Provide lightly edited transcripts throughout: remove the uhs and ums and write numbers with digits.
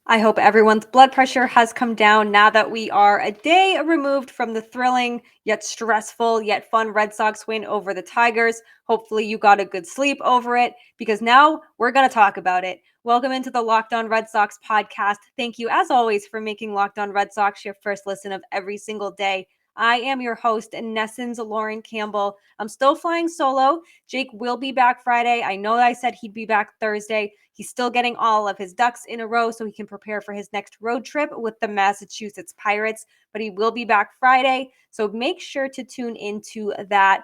I hope everyone's blood pressure has come down now that we are a day removed from the thrilling, yet stressful, yet fun Red Sox win over the Tigers. Hopefully, you got a good sleep over it because now we're going to talk about it. Welcome into the Locked On Red Sox podcast. Thank you, as always, for making Locked On Red Sox your first listen of every single day. I am your host, NESN's Lauren Campbell. I'm still flying solo. Jake will be back Friday. I know I said he'd be back Thursday. He's still getting all of his ducks in a row so he can prepare for his next road trip with the Massachusetts Pirates, but he will be back Friday. So make sure to tune into that.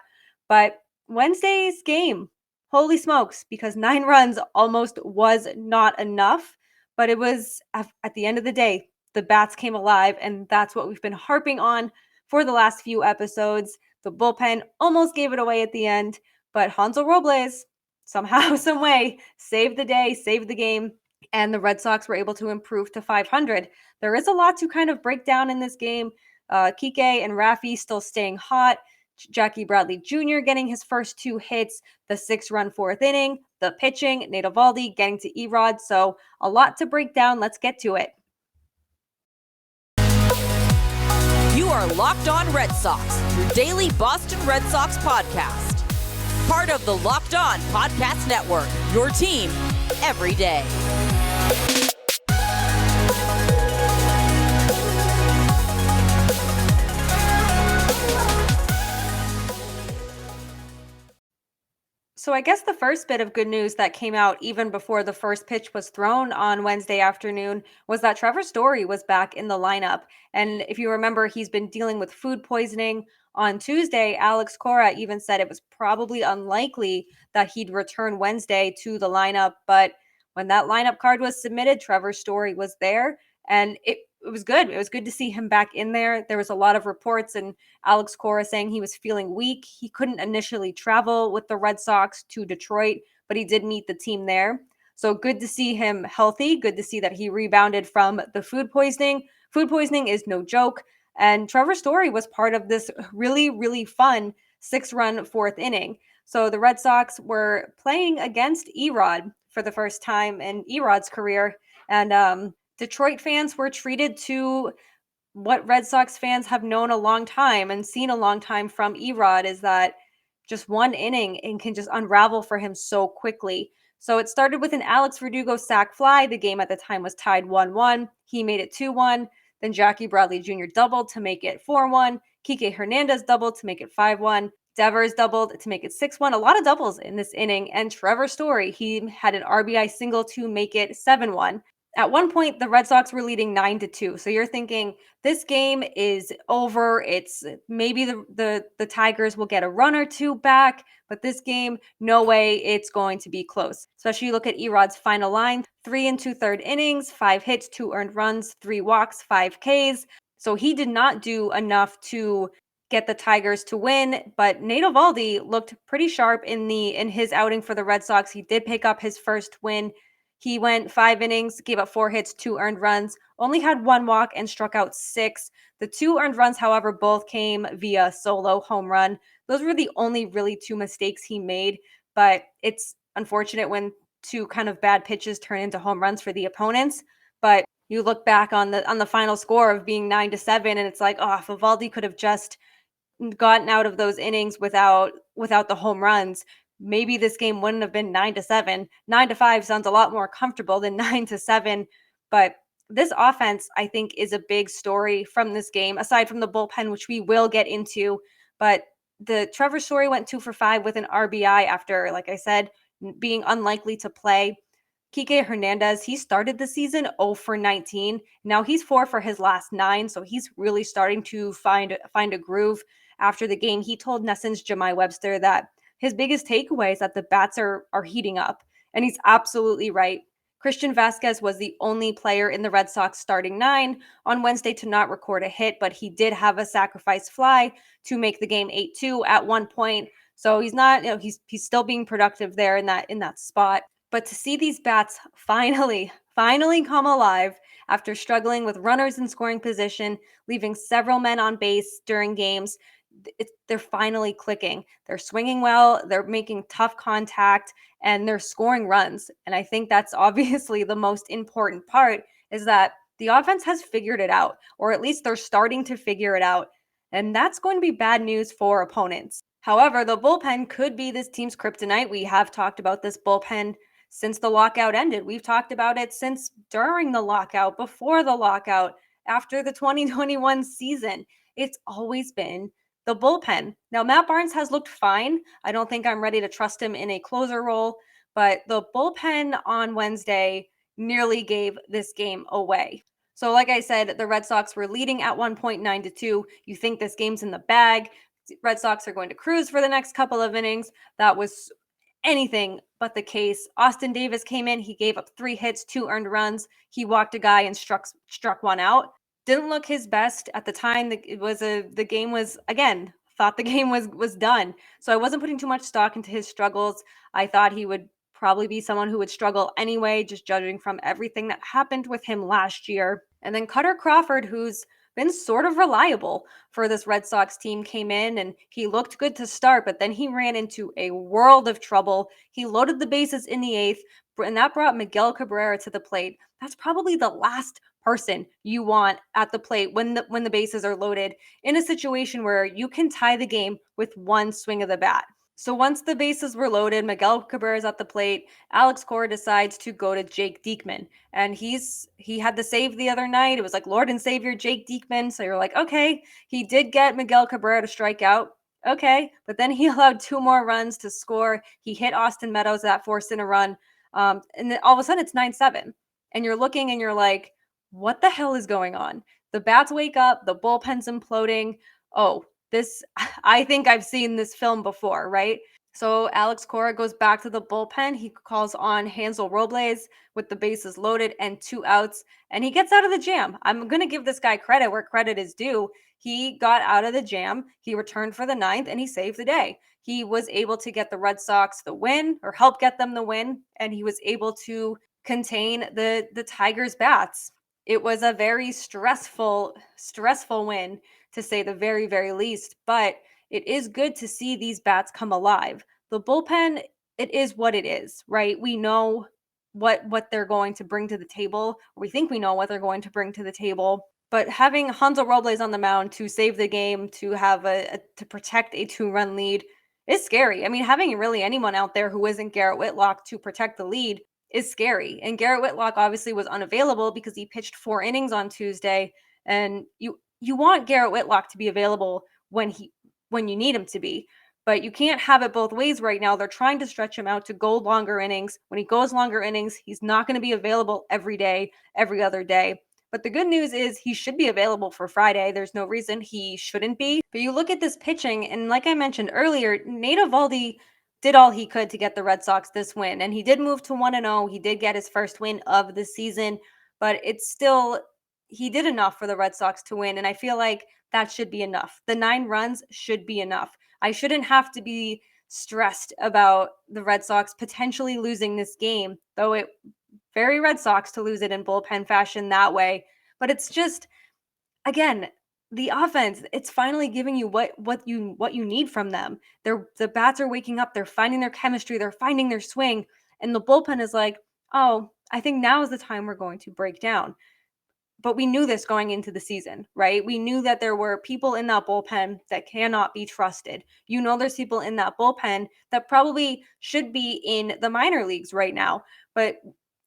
But Wednesday's game, holy smokes, because 9 runs almost was not enough, but it was at the end of the day, the bats came alive, and that's what we've been harping on for the last few episodes. The bullpen almost gave it away at the end, but Hansel Robles somehow, some way, saved the day, saved the game, and the Red Sox were able to improve to 500. There is a lot to kind of break down in this game. Kiké and Rafi still staying hot. Jackie Bradley Jr. getting his first 2 hits, the 6-run 4th inning, the pitching, Nate Eovaldi getting to Erod. So a lot to break down. Let's get to it. You are Locked On Red Sox, your daily Boston Red Sox podcast. Part of the Locked On Podcast Network, your team every day. So I guess the first bit of good news that came out even before the first pitch was thrown on Wednesday afternoon was that Trevor Story was back in the lineup. And if you remember, he's been dealing with food poisoning. On Tuesday, Alex Cora even said it was probably unlikely that he'd return Wednesday to the lineup. But when that lineup card was submitted, Trevor Story was there. And it was good. It was good to see him back in there. There was a lot of reports and Alex Cora saying he was feeling weak. He couldn't initially travel with the Red Sox to Detroit, but he did meet the team there. So good to see him healthy. Good to see that he rebounded from the food poisoning. Food poisoning is no joke. And Trevor Story was part of this really, really fun 6-run 4th inning. So the Red Sox were playing against Erod for the first time in Erod's career. And Detroit fans were treated to what Red Sox fans have known a long time and seen a long time from Erod, is that just one inning and can just unravel for him so quickly. So it started with an Alex Verdugo sac fly. The game at the time was tied 1-1. He made it 2-1. Then Jackie Bradley Jr. doubled to make it 4-1. Kiké Hernández doubled to make it 5-1. Devers doubled to make it 6-1. A lot of doubles in this inning. And Trevor Story, he had an RBI single to make it 7-1. At one point, the Red Sox were leading 9-2. So you're thinking this game is over. It's maybe the Tigers will get a run or two back, but this game, no way it's going to be close. Especially you look at Erod's final line: 3 2/3 innings, 5 hits, 2 earned runs, 3 walks, 5 Ks. So he did not do enough to get the Tigers to win, but Nate Eovaldi looked pretty sharp in his outing for the Red Sox. He did pick up his first win. He went 5 innings, gave up 4 hits, 2 earned runs, only had 1 walk, and struck out 6. The 2 earned runs, however, both came via solo home run. Those were the only really 2 mistakes he made, but it's unfortunate when 2 kind of bad pitches turn into home runs for the opponents. But you look back on the final score of being 9-7, and it's like, oh, if Eovaldi could have just gotten out of those innings without the home runs, maybe this game wouldn't have been 9-7. 9-5 sounds a lot more comfortable than 9-7. But this offense, I think, is a big story from this game, aside from the bullpen, which we will get into. But the Trevor Story went 2 for 5 with an RBI after, like I said, being unlikely to play. Kiké Hernández, he started the season 0 for 19. Now he's 4 for his last 9, so he's really starting to find a groove. After the game, he told NESN's Jemai Webster that his biggest takeaway is that the bats are heating up, and he's absolutely right. Christian Vázquez was the only player in the Red Sox starting 9 on Wednesday to not record a hit, but he did have a sacrifice fly to make the game 8-2 at one point. So he's not, he's still being productive there in that spot. But to see these bats finally come alive after struggling with runners in scoring position, leaving several men on base during games, they're finally clicking. They're swinging well, they're making tough contact, and they're scoring runs. And I think that's obviously the most important part, is that the offense has figured it out, or at least they're starting to figure it out. And that's going to be bad news for opponents. However, the bullpen could be this team's kryptonite. We have talked about this bullpen since the lockout ended. We've talked about it since during the lockout, before the lockout, after the 2021 season. It's always been the bullpen. Now, Matt Barnes has looked fine. I don't think I'm ready to trust him in a closer role, but the bullpen on Wednesday nearly gave this game away. So, like I said, the Red Sox were leading at 1.9-2. You think this game's in the bag. Red Sox are going to cruise for the next couple of innings. That was anything but the case. Austin Davis came in. He gave up 3 hits, 2 earned runs. He walked a guy and struck one out. Didn't look his best at the time. The game was, again, thought the game was done. So I wasn't putting too much stock into his struggles. I thought he would probably be someone who would struggle anyway, just judging from everything that happened with him last year. And then Kutter Crawford, who's been sort of reliable for this Red Sox team, came in and he looked good to start, but then he ran into a world of trouble. He loaded the bases in the 8th, and that brought Miguel Cabrera to the plate. That's probably the last person you want at the plate when the bases are loaded in a situation where you can tie the game with one swing of the bat. So once the bases were loaded, Miguel Cabrera's at the plate. Alex Cora decides to go to Jake Diekman. And he had the save the other night. It was like Lord and Savior Jake Diekman. So you're like, okay, he did get Miguel Cabrera to strike out. Okay. But then he allowed 2 more runs to score. He hit Austin Meadows that forced in a run. And then all of a sudden it's 9-7. And you're looking and you're like, what the hell is going on? The bats wake up, the bullpen's imploding. Oh, I think I've seen this film before, right? So Alex Cora goes back to the bullpen. He calls on Hansel Robles with the bases loaded and 2 outs, and he gets out of the jam. I'm going to give this guy credit where credit is due. He got out of the jam. He returned for the 9th, and he saved the day. He was able to get the Red Sox the win, or help get them the win, and he was able to contain the Tigers' bats. It was a very stressful win, to say the very, very least, but it is good to see these bats come alive. The bullpen, it is what it is, right? We know what they're going to bring to the table. We think we know what they're going to bring to the table. But having Hansel Robles on the mound to save the game, to have to protect a 2-run lead is scary. I mean, having really anyone out there who isn't Garrett Whitlock to protect the lead is scary. And Garrett Whitlock obviously was unavailable because he pitched 4 innings on Tuesday. And you want Garrett Whitlock to be available when you need him to be. But you can't have it both ways right now. They're trying to stretch him out to go longer innings. When he goes longer innings, he's not going to be available every day, every other day. But the good news is he should be available for Friday. There's no reason he shouldn't be. But you look at this pitching, and like I mentioned earlier, Nate Eovaldi did all he could to get the Red Sox this win. And he did move to 1-0. He did get his first win of the season, but it's still, he did enough for the Red Sox to win. And I feel like that should be enough. The 9 runs should be enough. I shouldn't have to be stressed about the Red Sox potentially losing this game, though it very Red Sox to lose it in bullpen fashion that way. But it's just, again, the offense, it's finally giving you what you need from them. The bats are waking up, they're finding their chemistry, they're finding their swing, and the bullpen is like, oh, I think now is the time we're going to break down. But we knew this going into the season, right? We knew that there were people in that bullpen that cannot be trusted. You know, there's people in that bullpen that probably should be in the minor leagues right now. But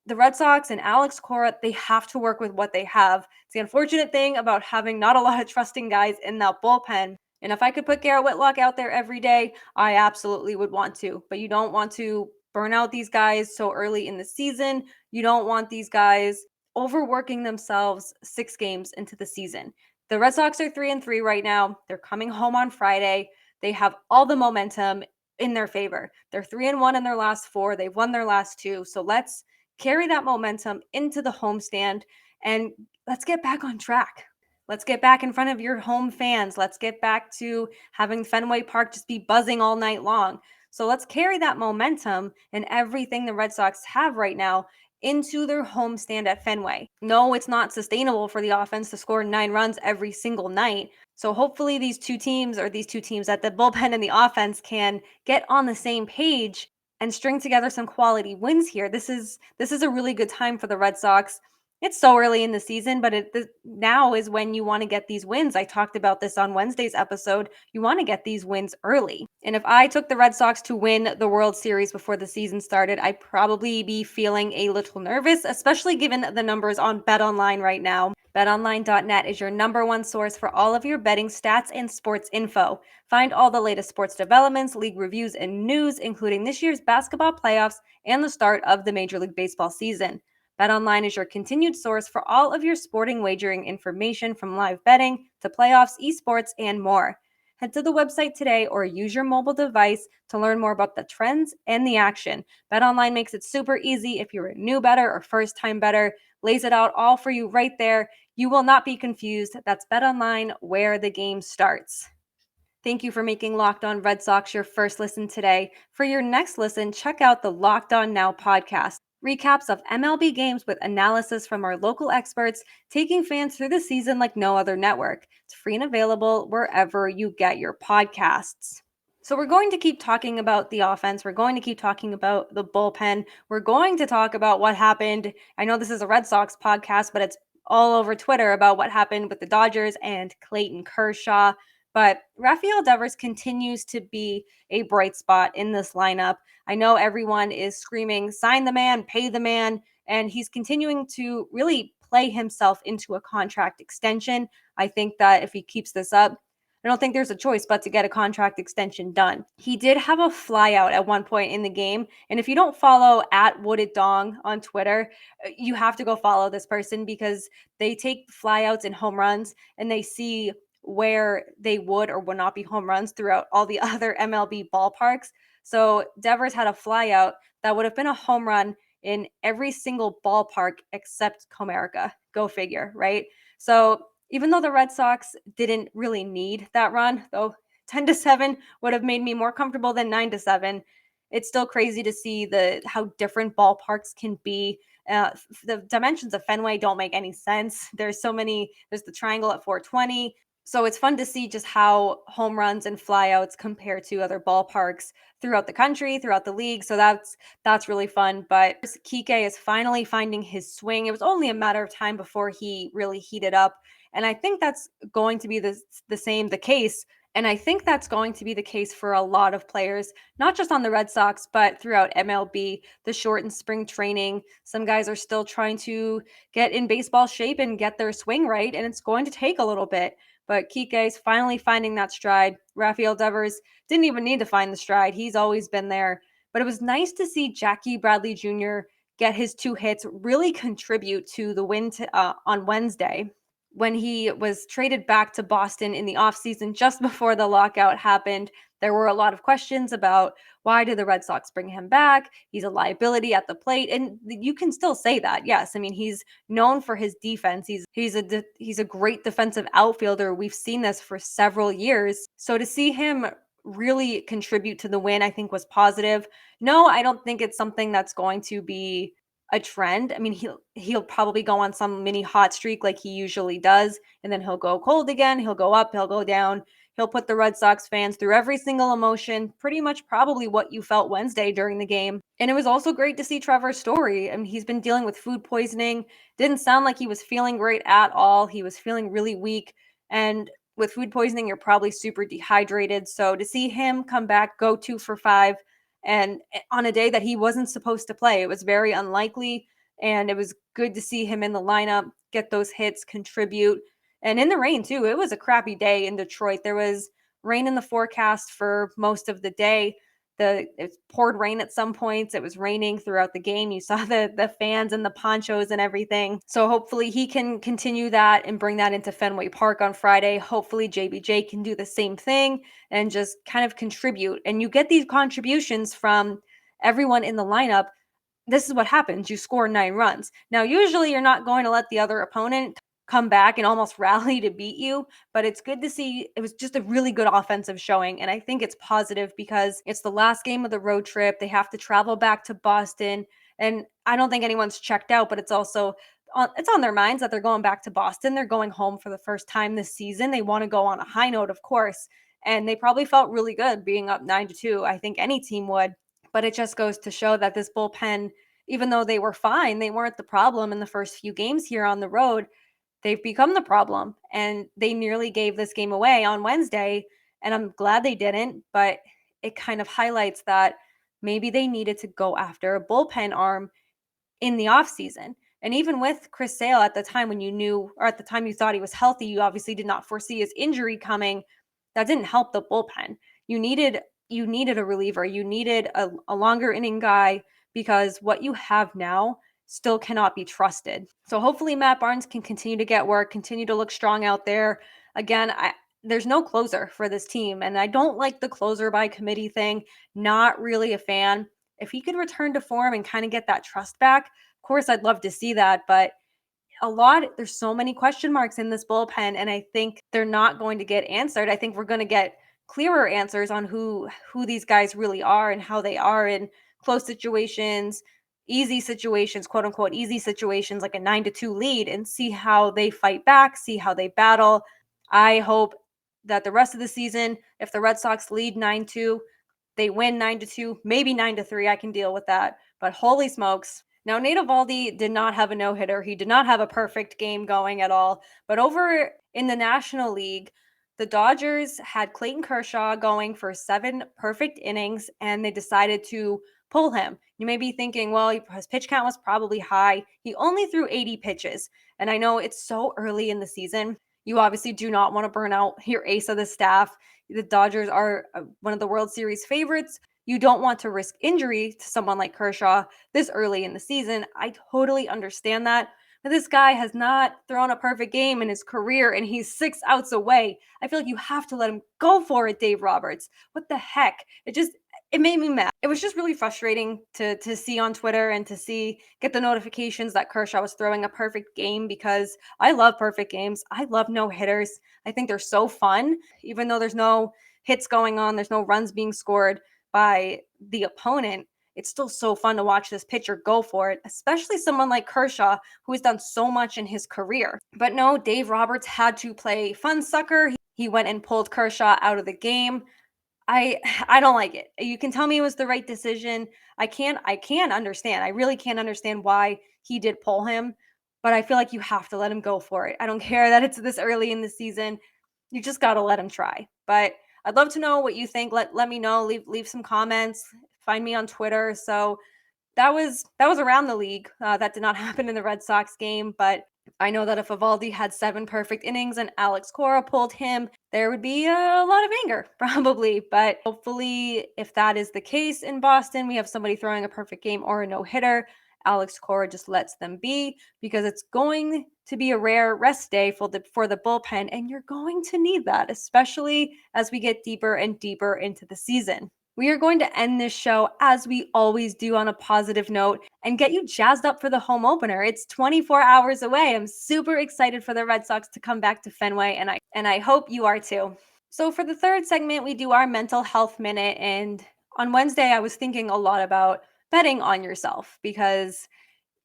the Red Sox and Alex Cora, they have to work with what they have. It's the unfortunate thing about having not a lot of trusting guys in that bullpen. And if I could put Garrett Whitlock out there every day, I absolutely would want to. But you don't want to burn out these guys so early in the season. You don't want these guys overworking themselves 6 games into the season. The Red Sox are 3-3 right now. They're coming home on Friday. They have all the momentum in their favor. They're 3-1 in their last 4. They've won their last 2. So let's carry that momentum into the homestand and let's get back on track. Let's get back in front of your home fans. Let's get back to having Fenway Park just be buzzing all night long. So let's carry that momentum and everything the Red Sox have right now into their homestand at Fenway. No, it's not sustainable for the offense to score 9 runs every single night. So hopefully these two teams that the bullpen and the offense can get on the same page and string together some quality wins here. This is a really good time for the Red Sox. It's so early in the season, but now is when you want to get these wins. I talked about this on Wednesday's episode. You want to get these wins early. And if I took the Red Sox to win the World Series before the season started, I'd probably be feeling a little nervous, especially given the numbers on BetOnline right now. BetOnline.net is your number one source for all of your betting stats and sports info. Find all the latest sports developments, league reviews, and news, including this year's basketball playoffs and the start of the Major League Baseball season. BetOnline is your continued source for all of your sporting wagering information from live betting to playoffs, esports, and more. Head to the website today or use your mobile device to learn more about the trends and the action. BetOnline makes it super easy if you're a new bettor or first-time bettor. Lays it out all for you right there. You will not be confused. That's BetOnline, where the game starts. Thank you for making Locked On Red Sox your first listen today. For your next listen, check out the Locked On Now podcast. Recaps of MLB games with analysis from our local experts, taking fans through the season like no other network. It's free and available wherever you get your podcasts. So we're going to keep talking about the offense. We're going to keep talking about the bullpen. We're going to talk about what happened. I know this is a Red Sox podcast, but it's all over Twitter about what happened with the Dodgers and Clayton Kershaw. But Rafael Devers continues to be a bright spot in this lineup. I know everyone is screaming, sign the man, pay the man, and he's continuing to really play himself into a contract extension. I think that if he keeps this up, I don't think there's a choice but to get a contract extension done. He did have a flyout at one point in the game. And if you don't follow at Wooded Dong on Twitter, you have to go follow this person because they take flyouts and home runs and they see where they would or would not be home runs throughout all the other MLB ballparks. So Devers had a flyout that would have been a home run in every single ballpark except Comerica. Go figure, right? So even though the Red Sox didn't really need that run, though 10-7 would have made me more comfortable than 9-7, it's still crazy to see how different ballparks can be. The dimensions of Fenway don't make any sense. There's the triangle at 420. So it's fun to see just how home runs and flyouts compare to other ballparks throughout the country, throughout the league. So that's really fun. But Kiké is finally finding his swing. It was only a matter of time before he really heated up. And I think that's going to be the case. And I think that's going to be the case for a lot of players, not just on the Red Sox, but throughout MLB, the shortened spring training. Some guys are still trying to get in baseball shape and get their swing right, and it's going to take a little bit. But Kiké's finally finding that stride. Rafael Devers didn't even need to find the stride. He's always been there. But it was nice to see Jackie Bradley Jr. get his 2 hits, really contribute to the win on Wednesday. When he was traded back to Boston in the offseason just before the lockout happened, there were a lot of questions about why did the Red Sox bring him back? He's a liability at the plate. And you can still say that. Yes. I mean, he's known for his defense. He's a great defensive outfielder. We've seen this for several years. So to see him really contribute to the win, I think was positive. No, I don't think it's something that's going to be a trend. I mean, he'll probably go on some mini hot streak like he usually does, and then he'll go cold again, he'll go up, he'll go down. He'll put the Red Sox fans through every single emotion, pretty much probably what you felt Wednesday during the game. And it was also great to see Trevor Story. I mean, he's been dealing with food poisoning. Didn't sound like he was feeling great at all. He was feeling really weak. And with food poisoning, you're probably super dehydrated. So to see him come back, go 2 for 5, and on a day that he wasn't supposed to play, it was very unlikely. And it was good to see him in the lineup, get those hits, contribute. And in the rain, too. It was a crappy day in Detroit. There was rain in the forecast for most of the day. It poured rain at some points. It was raining throughout the game. You saw the fans and the ponchos and everything. So hopefully he can continue that and bring that into Fenway Park on Friday. Hopefully JBJ can do the same thing and just kind of contribute. And you get these contributions from everyone in the lineup. This is what happens. You score 9 runs. Now, usually you're not going to let the other opponent come back and almost rally to beat you, but it's good to see. It was just a really good offensive showing, and I think it's positive because it's the last game of the road trip. They have to travel back to Boston, and I don't think anyone's checked out, but it's also it's on their minds that they're going back to Boston. They're going home for the first time this season. They want to go on a high note, of course, and they probably felt really good being up 9-2. I think any team would, but it just goes to show that this bullpen even though they were fine, they weren't the problem in the first few games here on the road. They've become the problem, and they nearly gave this game away on Wednesday, and I'm glad they didn't, but it kind of highlights that maybe they needed to go after a bullpen arm in the offseason. And even with Chris Sale at the time when you knew, or at the time you thought he was healthy, you obviously did not foresee his injury coming. That didn't help the bullpen. You needed a reliever. You needed a longer inning guy, because what you have now still cannot be trusted. So hopefully Matt Barnes can continue to get work, continue to look strong out there. Again, there's no closer for this team, and I don't like the closer by committee thing. Not really a fan. If he could return to form and kind of get that trust back, of course, I'd love to see that. But there's so many question marks in this bullpen, and I think they're not going to get answered. I think we're going to get clearer answers on who these guys really are and how they are in close situations, easy situations, quote unquote, easy situations like a 9-2 lead, and see how they fight back, see how they battle. I hope that the rest of the season, if the Red Sox lead 9-2, they win 9-2, maybe 9-3. I can deal with that. But holy smokes. Now, Nate Eovaldi did not have a no-hitter. He did not have a perfect game going at all. But over in the National League, the Dodgers had Clayton Kershaw going for 7 perfect innings, and they decided to pull him. You may be thinking, well, his pitch count was probably high. He only threw 80 pitches. And I know it's so early in the season. You obviously do not want to burn out your ace of the staff. The Dodgers are one of the World Series favorites. You don't want to risk injury to someone like Kershaw this early in the season. I totally understand that. But this guy has not thrown a perfect game in his career, and he's 6 outs away. I feel like you have to let him go for it, Dave Roberts. What the heck? It made me mad. It was just really frustrating to see on Twitter and to get the notifications that Kershaw was throwing a perfect game, because I love perfect games. I love no-hitters. I think they're so fun. Even though there's no hits going on, there's no runs being scored by the opponent, it's still so fun to watch this pitcher go for it, especially someone like Kershaw, who has done so much in his career. But no, Dave Roberts had to play fun sucker. He went and pulled Kershaw out of the game. I don't like it. You can tell me it was the right decision. I can't understand. I really can't understand why he did pull him, but I feel like you have to let him go for it. I don't care that it's this early in the season. You just got to let him try. But I'd love to know what you think. Let me know. Leave some comments. Find me on Twitter. So that was around the league. That did not happen in the Red Sox game, but I know that if Eovaldi had 7 perfect innings and Alex Cora pulled him, there would be a lot of anger, probably. But hopefully, if that is the case in Boston, we have somebody throwing a perfect game or a no-hitter. Alex Cora just lets them be, because it's going to be a rare rest day for the bullpen, and you're going to need that, especially as we get deeper and deeper into the season. We are going to end this show, as we always do, on a positive note and get you jazzed up for the home opener. It's 24 hours away. I'm super excited for the Red Sox to come back to Fenway, and I hope you are too. So for the third segment, we do our mental health minute. And on Wednesday, I was thinking a lot about betting on yourself, because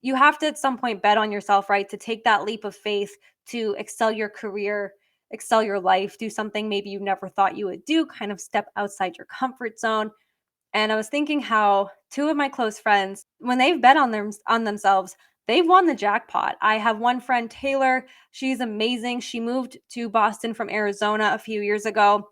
you have to at some point bet on yourself, right? To take that leap of faith to excel your career, excel your life, do something maybe you never thought you would do, kind of step outside your comfort zone. And I was thinking how 2 of my close friends, when they've bet on themselves, they've won the jackpot. I have one friend, Taylor. She's amazing. She moved to Boston from Arizona a few years ago,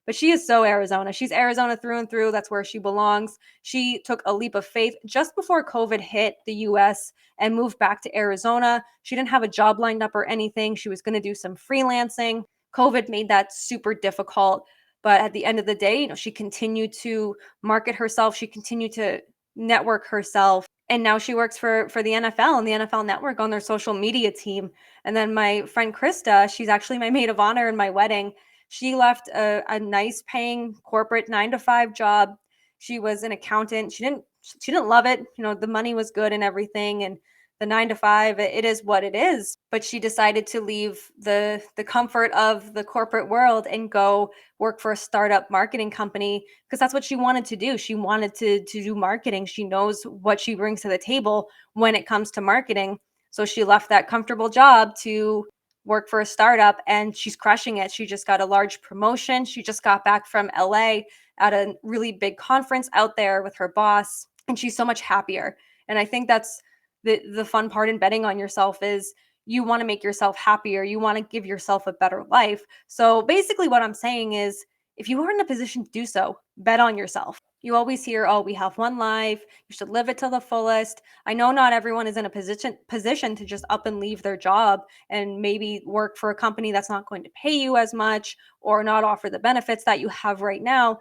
but she is so Arizona. She's Arizona through and through. That's where she belongs. She took a leap of faith just before COVID hit the US and moved back to Arizona. She didn't have a job lined up or anything. She was going to do some freelancing. COVID made that super difficult. But at the end of the day, she continued to market herself. She continued to network herself. And now she works for the NFL and the NFL Network on their social media team. And then my friend Krista, she's actually my maid of honor in my wedding. She left a nice paying corporate 9-to-5 job. She was an accountant. She didn't love it. The money was good and everything. And the 9-to-5, it is what it is. But she decided to leave the comfort of the corporate world and go work for a startup marketing company, because that's what she wanted to do. She wanted to do marketing. She knows what she brings to the table when it comes to marketing. So she left that comfortable job to work for a startup, and she's crushing it. She just got a large promotion. She just got back from LA at a really big conference out there with her boss, and she's so much happier. And I think that's the fun part in betting on yourself is you want to make yourself happier. You want to give yourself a better life. So basically what I'm saying is if you are in a position to do so, bet on yourself. You always hear, oh, we have one life. You should live it to the fullest. I know not everyone is in a position to just up and leave their job and maybe work for a company that's not going to pay you as much or not offer the benefits that you have right now.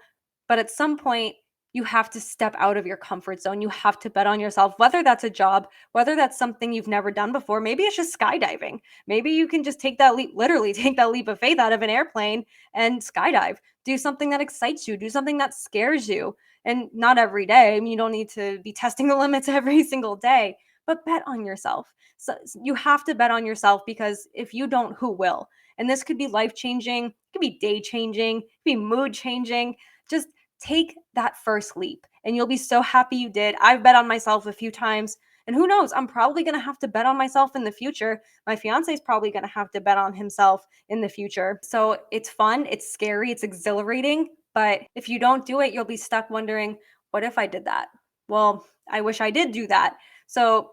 But at some point, you have to step out of your comfort zone. You have to bet on yourself, whether that's a job, whether that's something you've never done before. Maybe it's just skydiving. Maybe you can just take that leap, literally take that leap of faith out of an airplane and skydive. Do something that excites you, do something that scares you. And not every day. I mean, you don't need to be testing the limits every single day, but bet on yourself. So you have to bet on yourself because if you don't, who will? And this could be life changing, it could be day changing, it could be mood changing. Just take that first leap and you'll be so happy you did. I've bet on myself a few times. And who knows, I'm probably going to have to bet on myself in the future. My fiance is probably going to have to bet on himself in the future. So it's fun, it's scary, it's exhilarating. But if you don't do it, you'll be stuck wondering, what if I did that? Well, I wish I did do that. So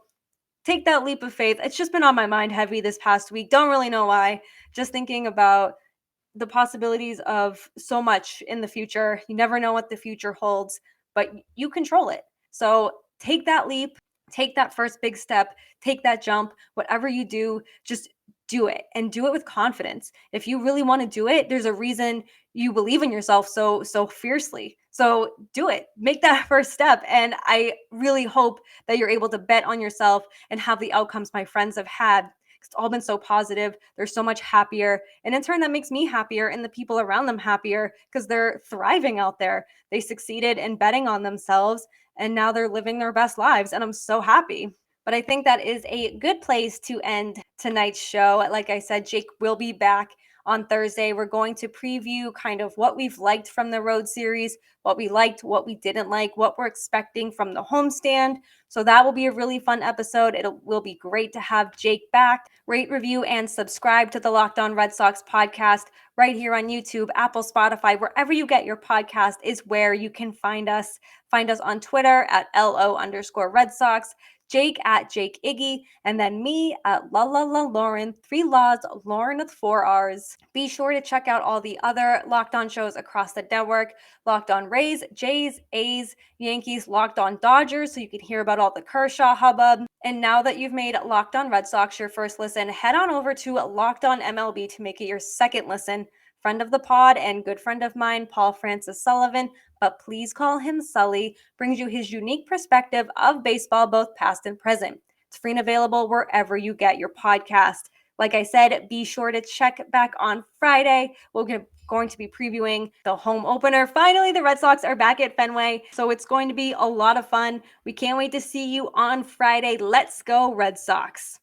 take that leap of faith. It's just been on my mind heavy this past week. Don't really know why. Just thinking about the possibilities of so much in the future. You never know what the future holds, but you control it. So take that leap, take that first big step, take that jump. Whatever you do, just do it and do it with confidence. If you really want to do it, there's a reason you believe in yourself so fiercely. So do it. Make that first step. And I really hope that you're able to bet on yourself and have the outcomes my friends have had. It's all been so positive. They're so much happier. And in turn, that makes me happier and the people around them happier because they're thriving out there. They succeeded in betting on themselves and now they're living their best lives. And I'm so happy. But I think that is a good place to end tonight's show. Like I said, Jake will be back on Thursday. We're going to preview kind of what we've liked from the road series, what we liked, what we didn't like, what we're expecting from the homestand. So that will be a really fun episode. It will be great to have Jake back. Rate, review, and subscribe to the Locked On Red Sox podcast right here on YouTube, Apple, Spotify, wherever you get your podcast is where you can find us. Find us on Twitter at LO_Red Sox. Jake at Jake Iggy, and then me at La Lauren, 3 Laws, Lauren with 4 R's. Be sure to check out all the other Locked On shows across the network. Locked On Rays, Jays, A's, Yankees, Locked On Dodgers, so you can hear about all the Kershaw hubbub. And now that you've made Locked On Red Sox your first listen, head on over to Locked On MLB to make it your second listen. Friend of the pod and good friend of mine, Paul Francis Sullivan, but please call him Sully, brings you his unique perspective of baseball, both past and present. It's free and available wherever you get your podcast. Like I said, be sure to check back on Friday. We're going to be previewing the home opener. Finally, the Red Sox are back at Fenway, so it's going to be a lot of fun. We can't wait to see you on Friday. Let's go, Red Sox.